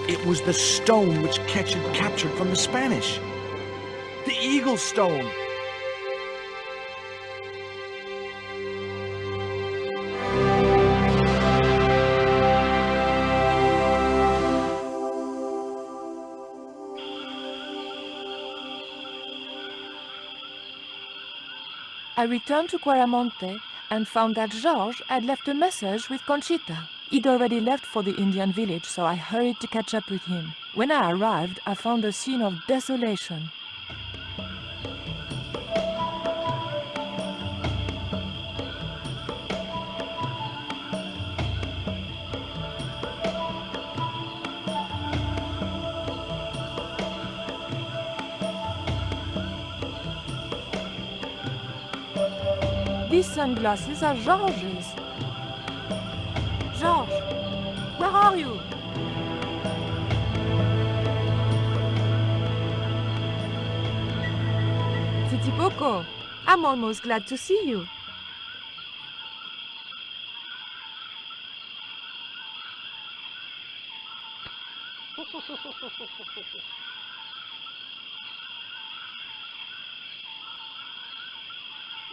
It was the stone which Ketch had captured from the Spanish. The Eagle Stone. I returned to Quaramonte and found that Georges had left a message with Conchita. He'd already left for the Indian village, so I hurried to catch up with him. When I arrived, I found a scene of desolation. These sunglasses are Georges. Georges, where are you? Titipoco, I'm almost glad to see you.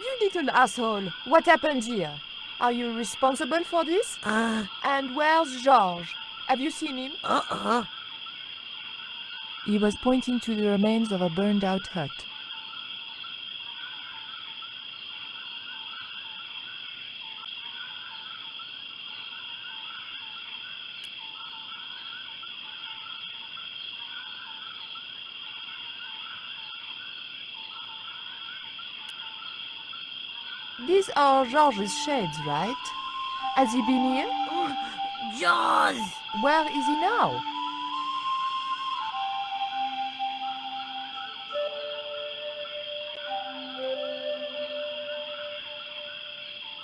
You little asshole, what happened here? Are you responsible for this? And where's Georges? Have you seen him? He was pointing to the remains of a burned-out hut. These are Georges' shades, right? Has he been here? Jaws! Where is he now?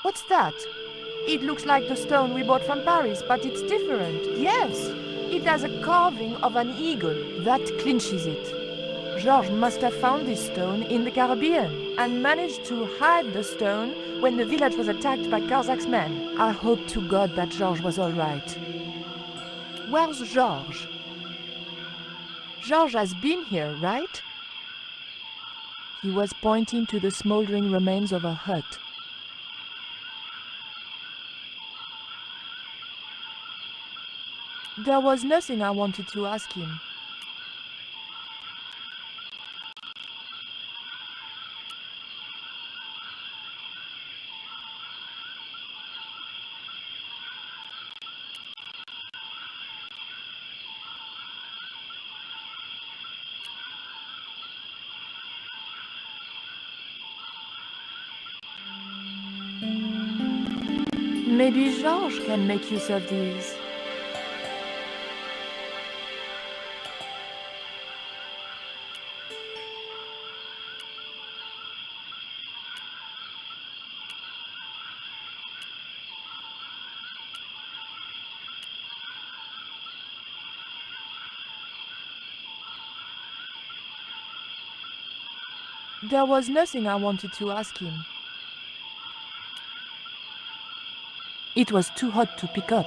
What's that? It looks like the stone we bought from Paris, but it's different. Yes, it has a carving of an eagle. That clinches it. Georges must have found this stone in the Caribbean and managed to hide the stone when the village was attacked by Carzac's men. I hope to God that Georges was all right. Where's Georges? Georges has been here, right? He was pointing to the smoldering remains of a hut. There was nothing I wanted to ask him. Maybe Georges can make use of these. There was nothing I wanted to ask him. It was too hot to pick up.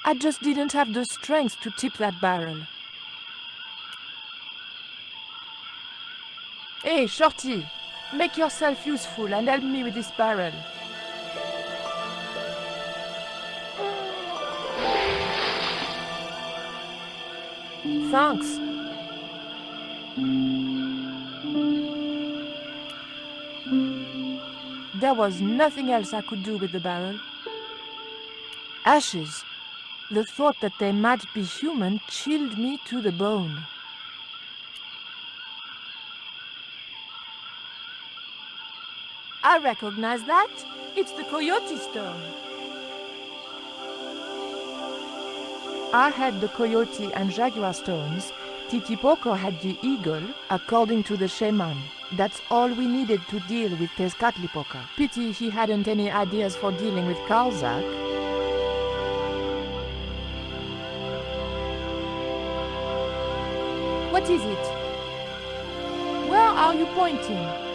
I just didn't have the strength to tip that barrel. Hey, Shorty, make yourself useful and help me with this barrel. Thanks. There was nothing else I could do with the barrel. Ashes. The thought that they might be human chilled me to the bone. I recognize that. It's the coyote stone. I had the coyote and jaguar stones. Titipoco had the eagle, according to the shaman. That's all we needed to deal with Tezcatlipoca. Pity he hadn't any ideas for dealing with Carzak. What is it? Where are you pointing?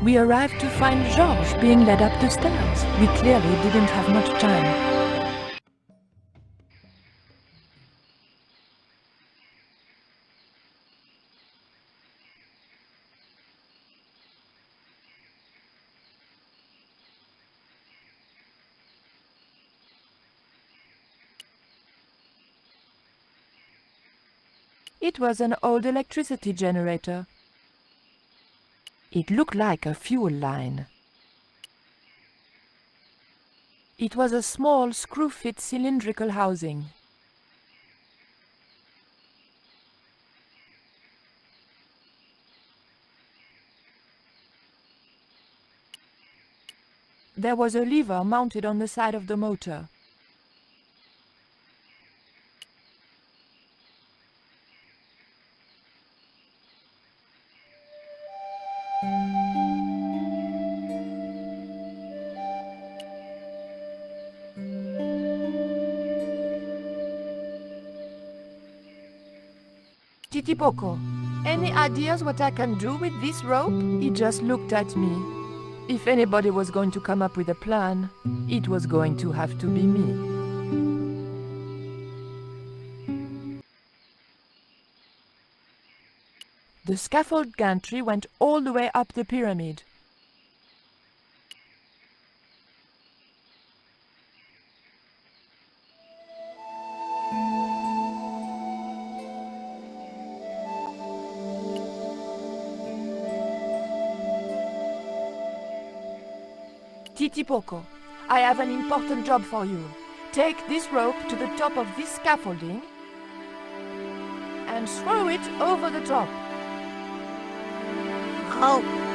We arrived to find Georges being led up the stairs. We clearly didn't have much time. It was an old electricity generator. It looked like a fuel line. It was a small screw-fit cylindrical housing. There was a lever mounted on the side of the motor. Titipoco, any ideas what I can do with this rope? He just looked at me. If anybody was going to come up with a plan, it was going to have to be me. The scaffold gantry went all the way up the pyramid. Titipoco, I have an important job for you. Take this rope to the top of this scaffolding and throw it over the top. Oh,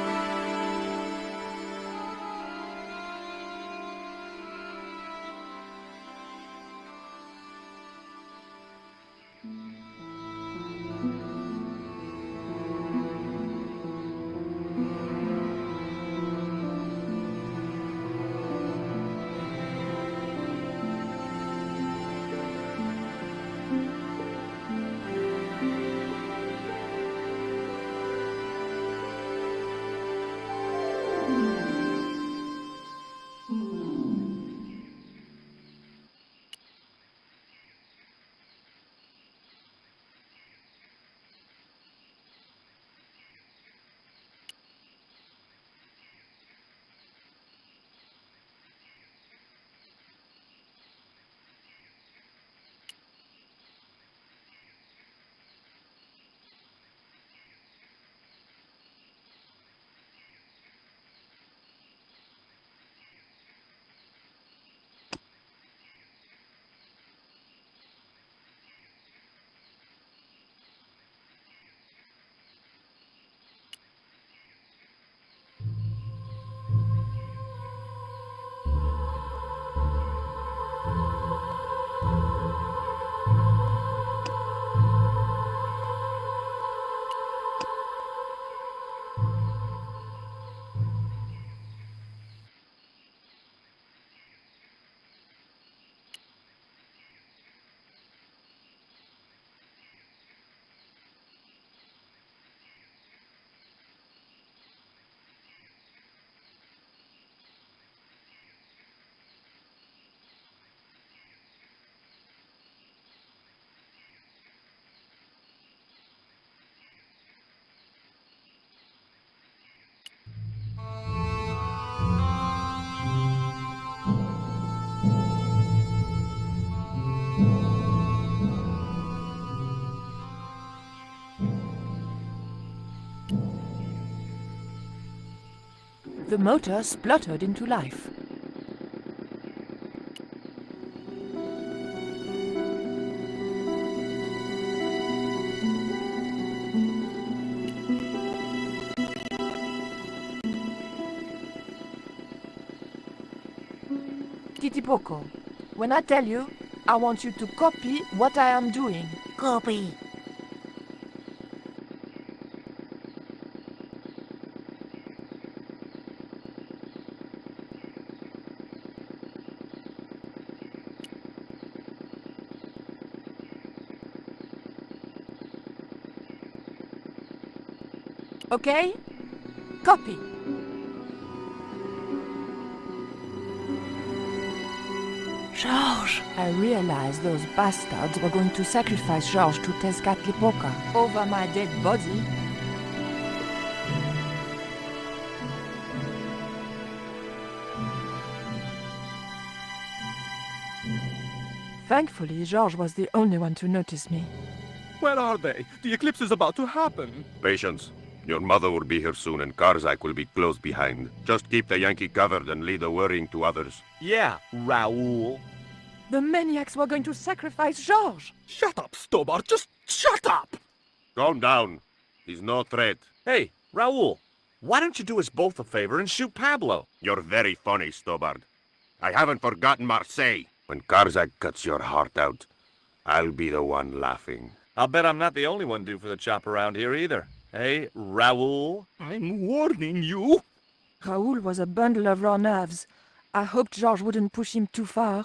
The motor spluttered into life. Titipoco, when I tell you, I want you to copy what I am doing. Copy. Okay? Copy. Georges. I realized those bastards were going to sacrifice Georges to Tezcatlipoca over my dead body. Thankfully, Georges was the only one to notice me. Where are they? The eclipse is about to happen. Patience. Your mother will be here soon and Karzak will be close behind. Just keep the Yankee covered and leave the worrying to others. Yeah, Raoul. The maniacs were going to sacrifice Georges! Shut up, Stobbart. Just shut up! Calm down. He's no threat. Hey, Raoul, why don't you do us both a favor and shoot Pablo? You're very funny, Stobbart. I haven't forgotten Marseille. When Karzak cuts your heart out, I'll be the one laughing. I'll bet I'm not the only one due for the chop around here either. Hey, Raoul? I'm warning you. Raoul was a bundle of raw nerves. I hoped Georges wouldn't push him too far.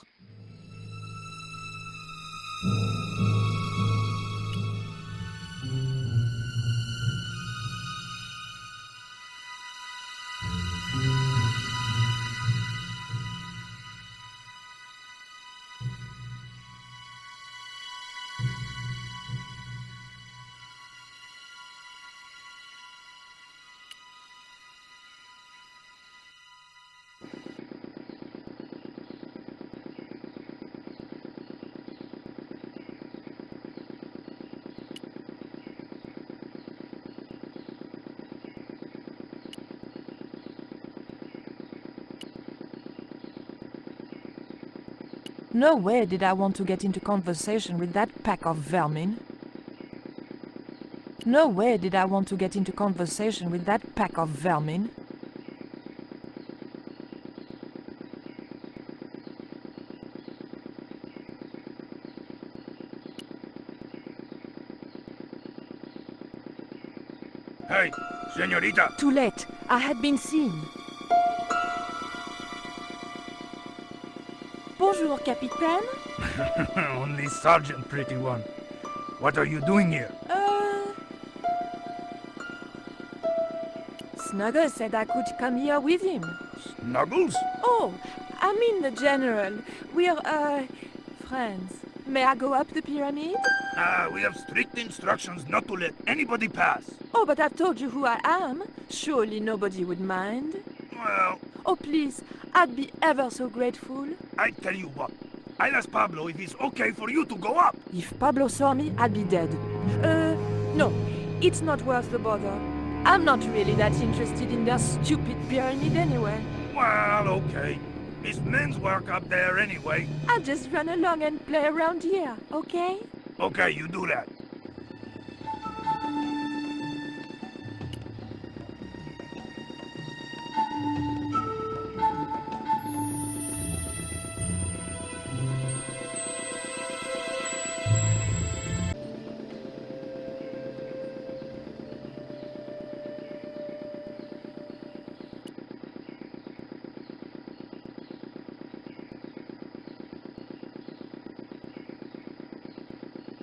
No way did I want to get into conversation with that pack of vermin. No way did I want to get into conversation with that pack of vermin. Hey, senorita! Too late. I had been seen. Bonjour, Capitaine. Only Sergeant, pretty one. What are you doing here? Snuggles said I could come here with him. Snuggles? Oh, I mean the General. We're, friends. May I go up the pyramid? We have strict instructions not to let anybody pass. Oh, but I've told you who I am. Surely nobody would mind. Well, Oh, please, I'd be ever so grateful. I tell you what. I'll ask Pablo if it's okay for you to go up. If Pablo saw me, I'd be dead. No, it's not worth the bother. I'm not really that interested in their stupid pyramid anyway. Well, okay. It's men's work up there anyway. I'll just run along and play around here, okay? Okay, you do that.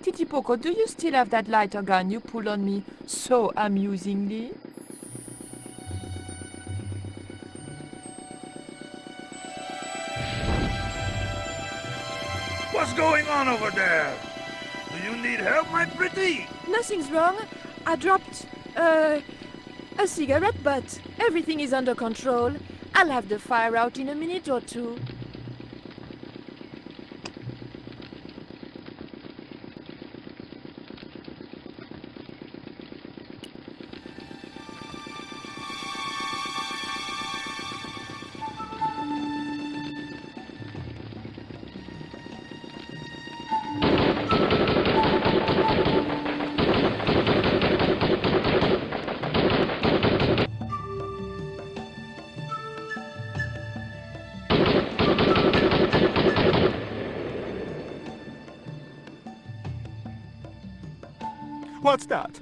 Titipoco, do you still have that lighter gun you pulled on me so amusingly? What's going on over there? Do you need help, my pretty? Nothing's wrong. I dropped, a cigarette butt. Everything is under control. I'll have the fire out in a minute or two. What's that?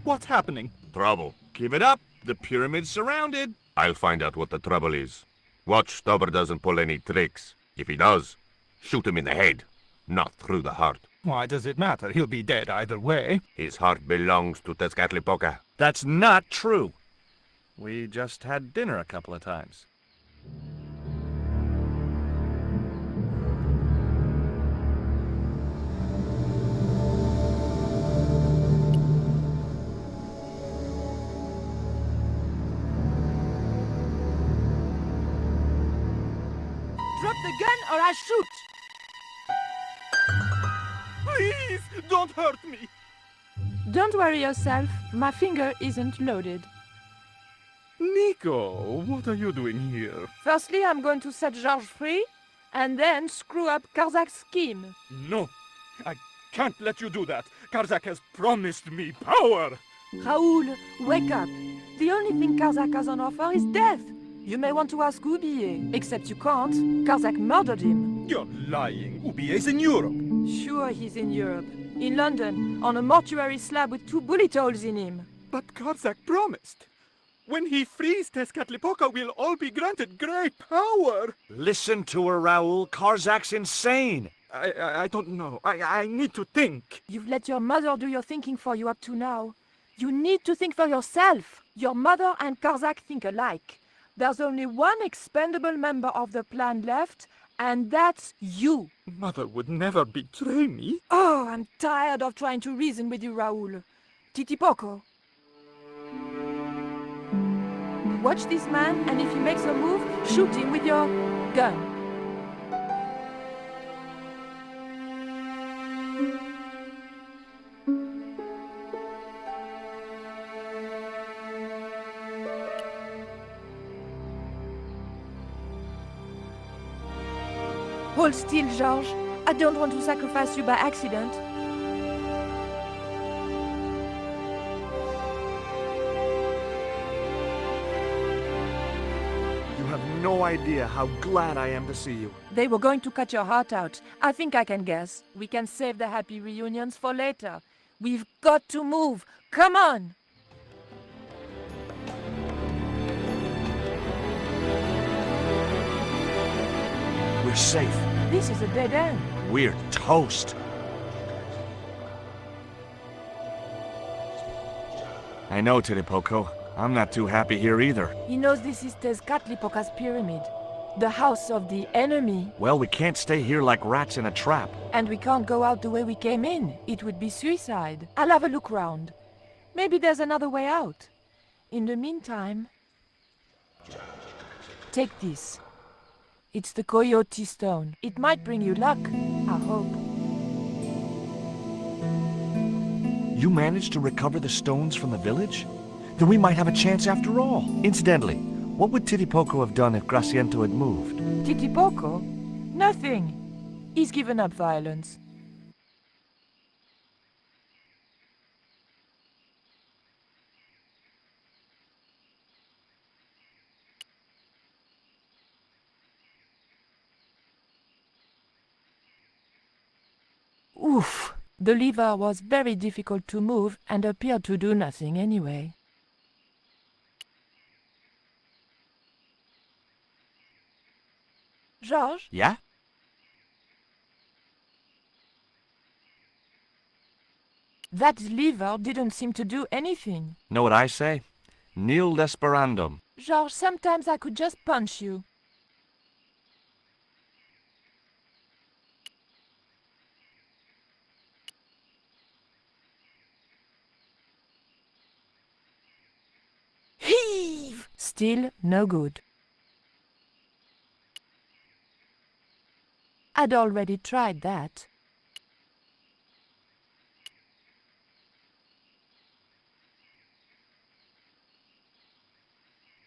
What's happening? Trouble. Give it up. The pyramid's surrounded. I'll find out what the trouble is. Watch Stobbart doesn't pull any tricks. If he does, shoot him in the head, not through the heart. Why does it matter? He'll be dead either way. His heart belongs to Tezcatlipoca. That's not true. We just had dinner a couple of times. Drop the gun or I shoot! Please, don't hurt me. Don't worry yourself, my finger isn't loaded. Nico, what are you doing here? Firstly, I'm going to set Georges free, and then screw up Karzak's scheme. No, I can't let you do that. Karzak has promised me power. Raoul, wake up. The only thing Karzak has on offer is death. You may want to ask Oubier, except you can't. Karzak murdered him. You're lying. Oubier's in Europe. Sure, he's in Europe. In London, on a mortuary slab with 2 bullet holes in him. But Karzak promised. When he frees Tezcatlipoca, we'll all be granted great power. Listen to her, Raoul. Karzak's insane. I don't know. I need to think. You've let your mother do your thinking for you up to now. You need to think for yourself. Your mother and Karzak think alike. There's only one expendable member of the plan left, and that's you. Mother would never betray me. Oh, I'm tired of trying to reason with you, Raoul. Titipoco. Watch this man, and if he makes a move, shoot him with your gun. Hold still, Georges. I don't want to sacrifice you by accident. You have no idea how glad I am to see you. They were going to cut your heart out. I think I can guess. We can save the happy reunions for later. We've got to move. Come on! We're safe. This is a dead end. We're toast. I know, Titipoco. I'm not too happy here either. He knows this is Tezcatlipoca's pyramid. The house of the enemy. Well, we can't stay here like rats in a trap. And we can't go out the way we came in. It would be suicide. I'll have a look round. Maybe there's another way out. In the meantime... Take this. It's the Coyote Stone. It might bring you luck, I hope. You managed to recover the stones from the village? Then we might have a chance after all. Incidentally, what would Titipoco have done if Graciento had moved? Titipoco? Nothing. He's given up violence. Oof! The lever was very difficult to move and appeared to do nothing anyway. Georges? Yeah? That lever didn't seem to do anything. Know what I say? Nil desperandum. Georges, sometimes I could just punch you. Heave! Still no good. I'd already tried that.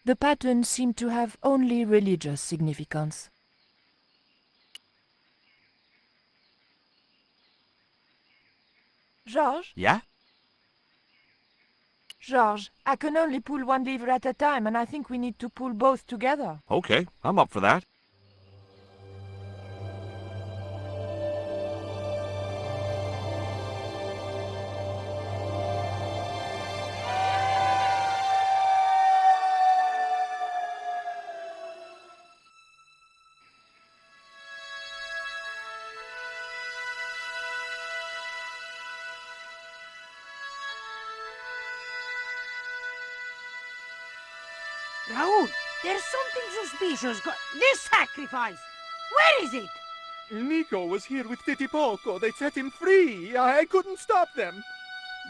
The pattern seemed to have only religious significance. Georges? Yeah? Georges, I can only pull one lever at a time, and I think we need to pull both together. Okay, I'm up for that. Raoul, there's something suspicious. This sacrifice! Where is it? Nico was here with Titipoco. They set him free. I couldn't stop them.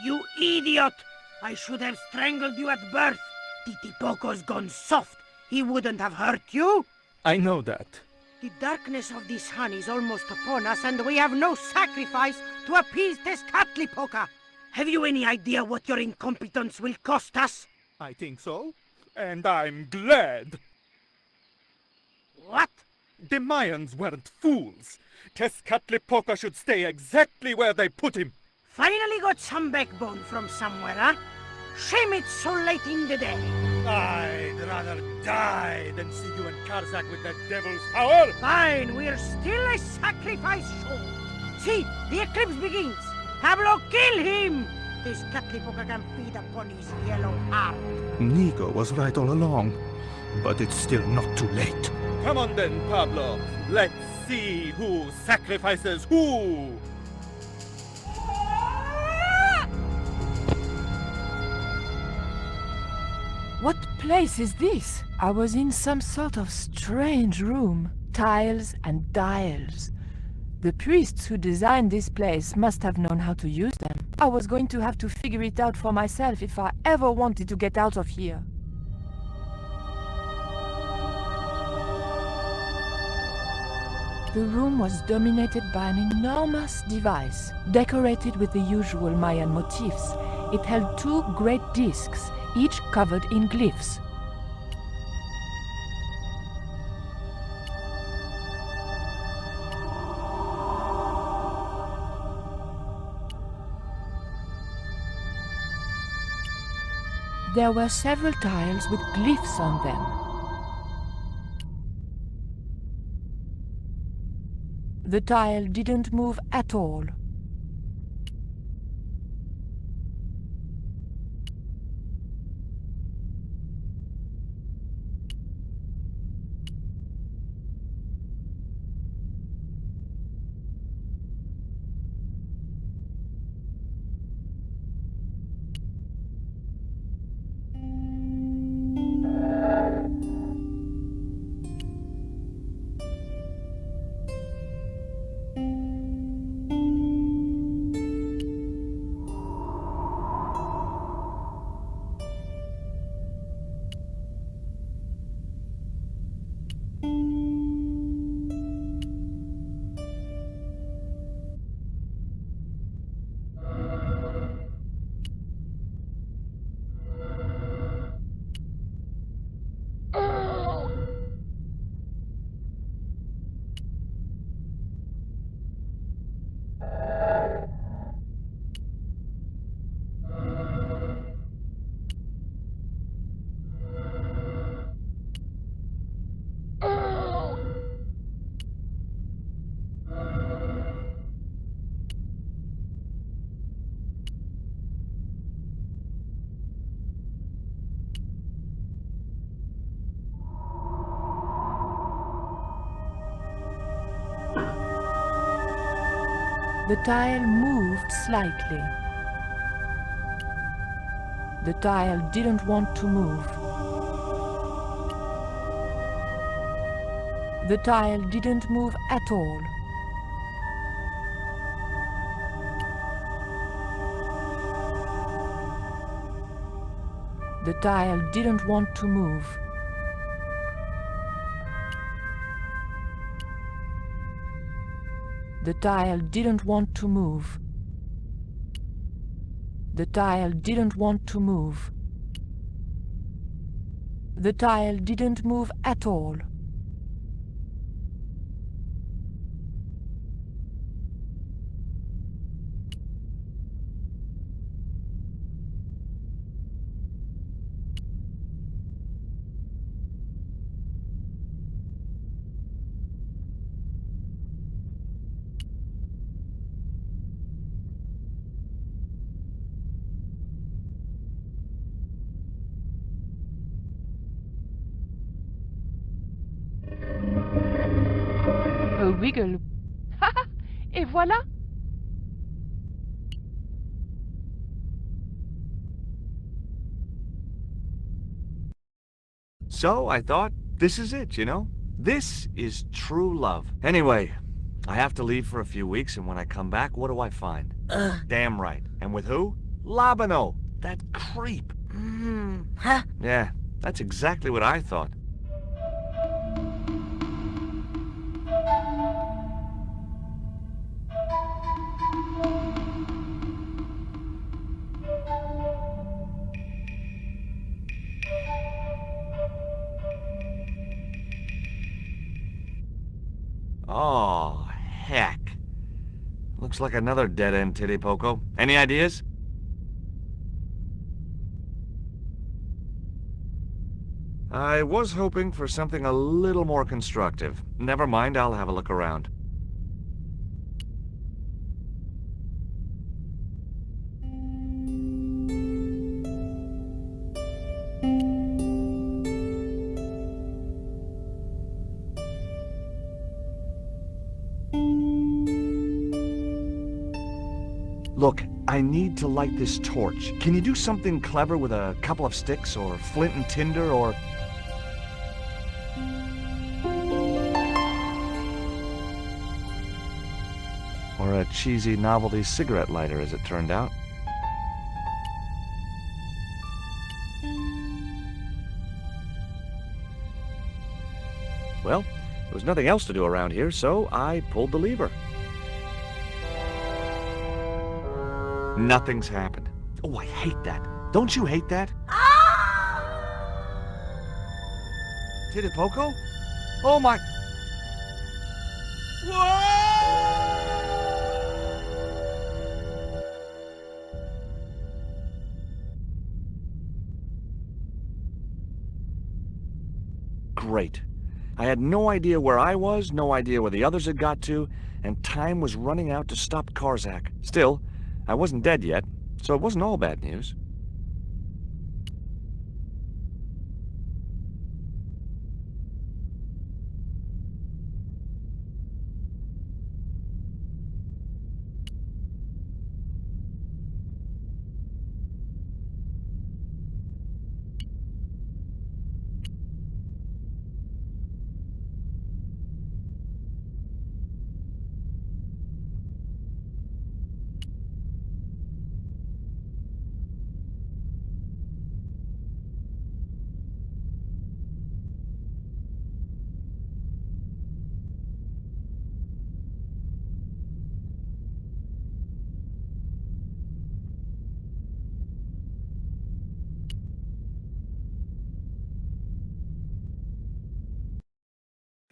You idiot! I should have strangled you at birth. Titipoco's gone soft. He wouldn't have hurt you. I know that. The darkness of this sun is almost upon us, and we have no sacrifice to appease Tezcatlipoca. Have you any idea what your incompetence will cost us? I think so. And I'm glad. What? The Mayans weren't fools. Tezcatlipoca should stay exactly where they put him. Finally got some backbone from somewhere, huh? Shame it's so late in the day. I'd rather die than see you and Karzak with that devil's power. Fine, we're still a sacrifice short. See, the eclipse begins. Pablo, kill him! This Tezcatlipoca can feed upon his yellow heart. Nico was right all along, but it's still not too late. Come on then, Pablo. Let's see who sacrifices who. What place is this? I was in some sort of strange room. Tiles and dials. The priests who designed this place must have known how to use them. I was going to have to figure it out for myself if I ever wanted to get out of here. The room was dominated by an enormous device, decorated with the usual Mayan motifs. It held two great discs, each covered in glyphs. There were several tiles with glyphs on them. The tile didn't move at all. The tile moved slightly. The tile didn't want to move. The tile didn't move at all. The tile didn't want to move. The tile didn't want to move. The tile didn't want to move. The tile didn't move at all. Wiggle. Et voilà. So I thought, this is it, you know? This is true love. Anyway, I have to leave for a few weeks, and when I come back, what do I find? Damn right. And with who? Labano, that creep. Huh? Yeah, that's exactly what I thought. Oh, heck. Looks like another dead-end Titty Poco. Any ideas? I was hoping for something a little more constructive. Never mind, I'll have a look around. Look, I need to light this torch. Can you do something clever with a couple of sticks, or flint and tinder, or... or a cheesy novelty cigarette lighter, as it turned out. Well, there was nothing else to do around here, so I pulled the lever. Nothing's happened. Oh, I hate that. Don't you hate that? Titty Poco? Oh my... Great. I had no idea where I was, no idea where the others had got to, and time was running out to stop Karzak. Still, I wasn't dead yet, so it wasn't all bad news.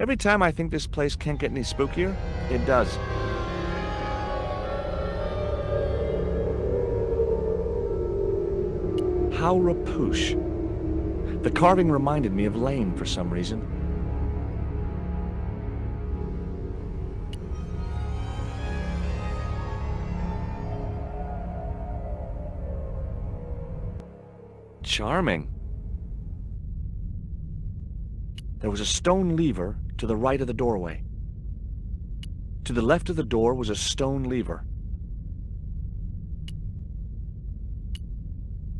Every time I think this place can't get any spookier, it does. How rapoosh. The carving reminded me of Lane for some reason. Charming. There was a stone lever to the right of the doorway. To the left of the door was a stone lever.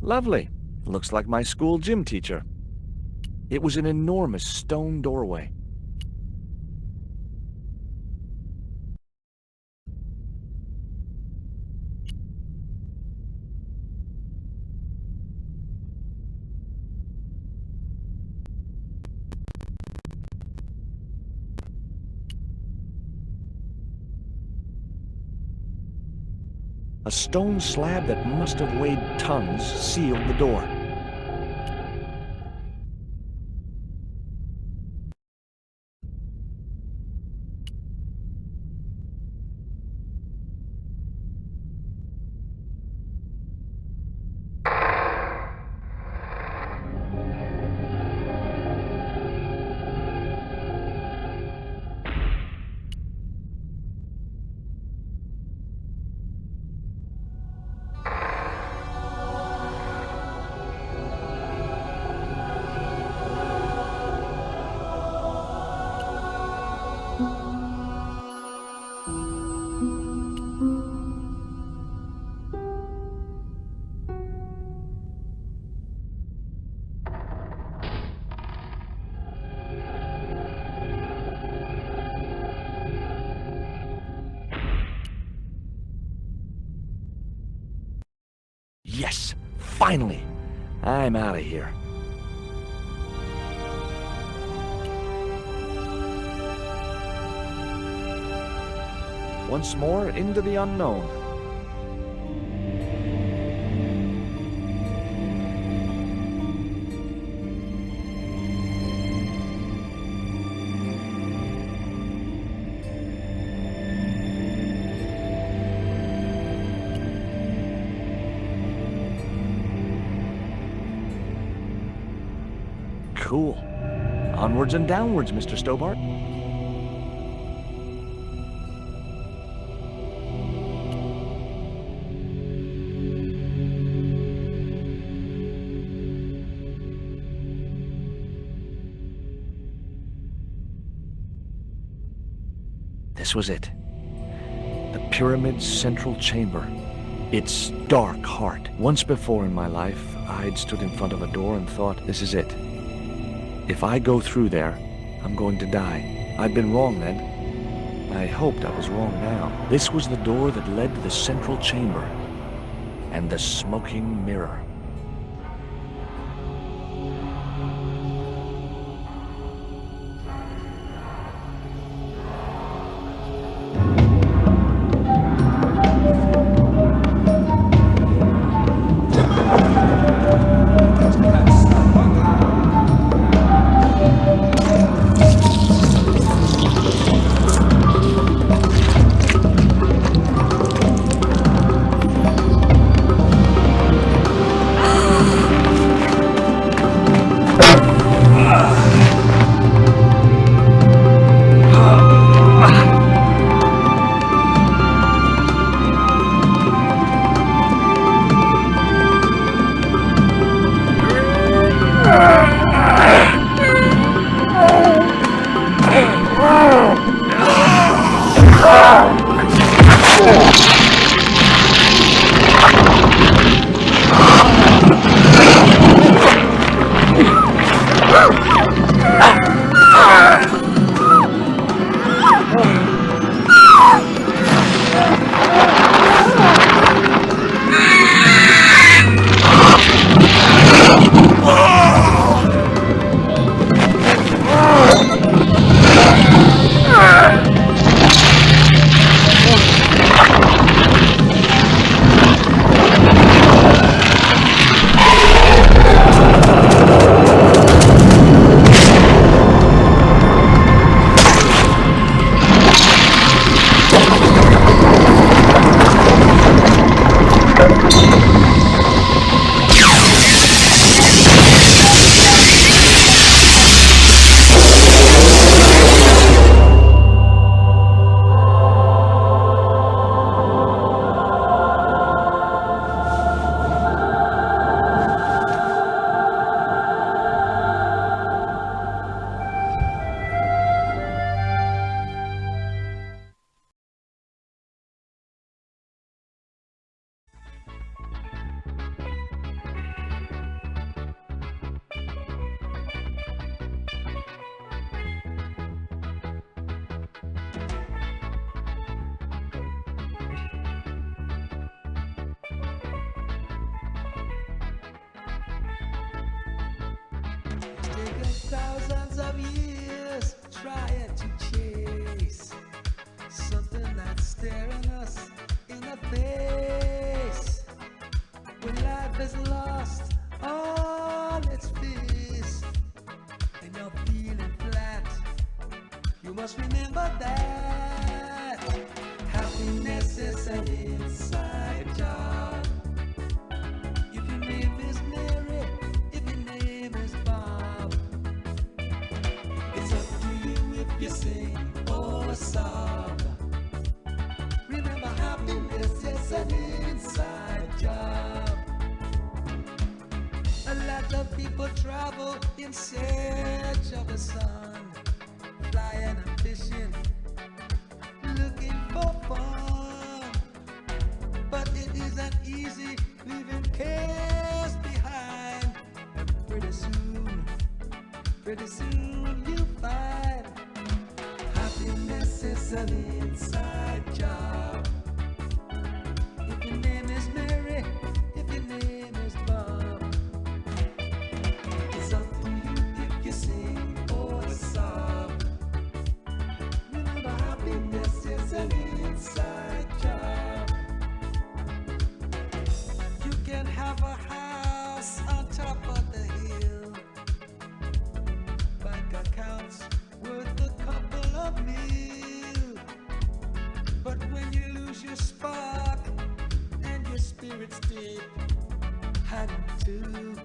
Lovely. Looks like my school gym teacher. It was an enormous stone doorway. A stone slab that must have weighed tons sealed the door. Yes, finally. I'm out of here. Once more into the unknown. Cool. Onwards and downwards, Mr. Stobbart. This was it. The pyramid's central chamber. Its dark heart. Once before in my life, I'd stood in front of a door and thought, this is it. If I go through there, I'm going to die. I'd been wrong then. I hoped I was wrong now. This was the door that led to the central chamber and the smoking mirror. Thousands of years trying to chase something that's staring us in the face. When life is lost all its peace and you're feeling flat, you must remember that happiness is an inside job. If your name is Mary, if your name is Bob, it's up to you if you sing or sob. Remember, happiness is an inside job. A lot of people travel in search of the sun, flying and fishing, looking for fun. But it isn't easy leaving cares behind. And pretty soon you find happiness is an inside job. If your name is Mary, if your name your spark and your spirit's deep. And to